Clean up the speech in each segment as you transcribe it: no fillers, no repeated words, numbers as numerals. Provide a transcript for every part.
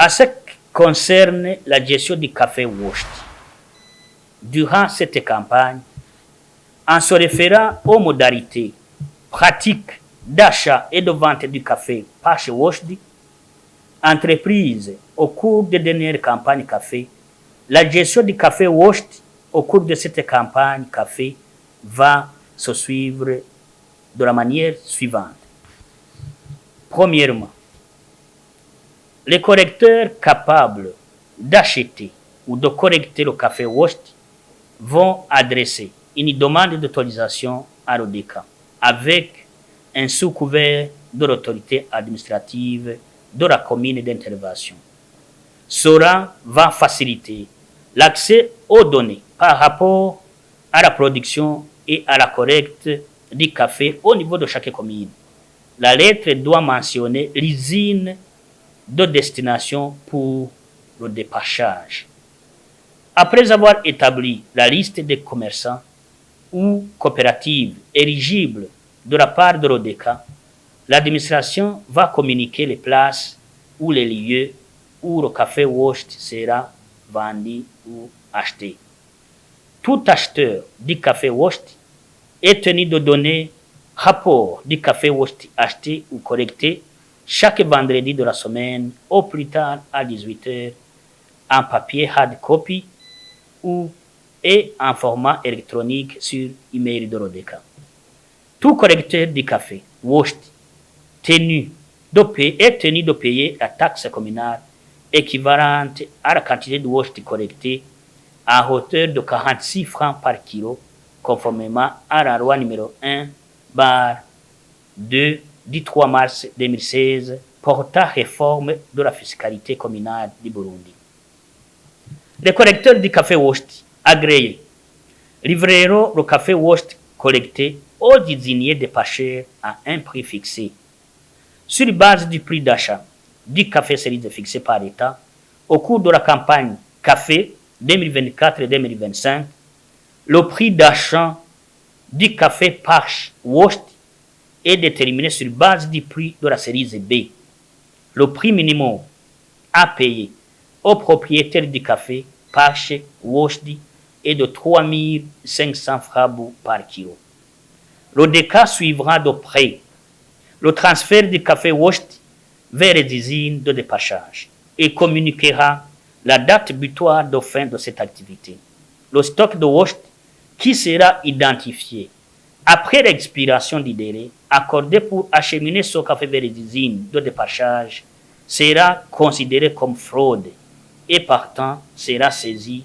En ce qui concerne la gestion du café Washed, durant cette campagne, en se référant aux modalités pratiques d'achat et de vente du café par chez Washed, entreprise au cours des dernières campagnes café, la gestion du café Washed au cours de cette campagne café va se suivre de la manière suivante. Premièrement, les correcteurs capables d'acheter ou de correcter le café Washed vont adresser une demande d'autorisation à l'ODECA avec un sous-couvert de l'autorité administrative de la commune d'intervention. Cela va faciliter l'accès aux données par rapport à la production et à la collecte du café au niveau de chaque commune. La lettre doit mentionner l'usine de destination pour le dépachage. Après avoir établi la liste des commerçants ou coopératives éligibles de la part de l'ODECA, l'administration va communiquer les places ou les lieux où le café Washed sera vendu ou acheté. Tout acheteur du café Washed est tenu de donner rapport du café Washed acheté ou collecté chaque vendredi de la semaine, au plus tard à 18h, en papier hard copy et en format électronique sur email de l'ODECA. Tout collecteur du café Washed est tenu de payer la taxe communale équivalente à la quantité de Washed collectée à hauteur de 46 francs par kilo, conformément à la loi numéro 1/2 du 3 mars 2016 portant réforme de la fiscalité communale du Burundi. Les collecteurs du café Washed agréés livreront le café Washed collecté aux usiniers dépacheurs à un prix fixé. Sur base du prix d'achat du café cerise fixé par l'État, au cours de la campagne café 2024 et 2025, le prix d'achat du café Parch Washed est déterminé sur base du prix de la cerise B. Le prix minimum à payer aux propriétaires du café Parch Washed est de 3 500 francs par kilo. L'ODECA suivra de près le transfert du café Washed vers les usines de dépachage et communiquera la date butoir de fin de cette activité. Le stock de Washed qui sera identifié après l'expiration du délai accordé pour acheminer ce café vers les usines de dépachage sera considéré comme fraude et partant sera saisi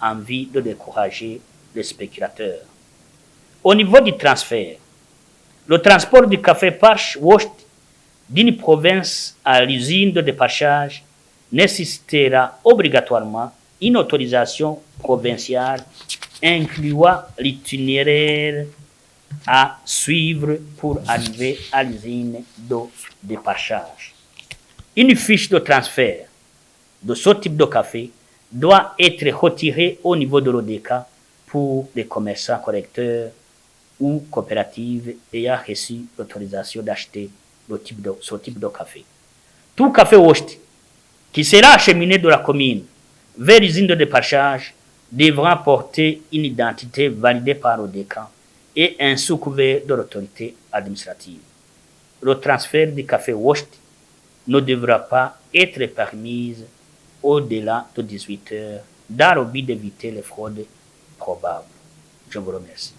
en vue de décourager les spéculateurs. Au niveau du transfert, le transport du café Parch Washed d'une province à l'usine de dépachage nécessitera obligatoirement une autorisation provinciale incluant l'itinéraire à suivre pour arriver à l'usine de dépachage. Une fiche de transfert de ce type de café doit être retirée au niveau de l'ODECA pour les commerçants collecteurs ou coopératives ayant reçu l'autorisation d'acheter ce type de café. Tout café Washed qui sera acheminé de la commune vers l'usine de dépachage devra porter une identité validée par l'ODECA et un sous-couvert de l'autorité administrative. Le transfert du café Washed ne devra pas être permis au-delà de 18 heures dans le but d'éviter les fraudes probables. Je vous remercie.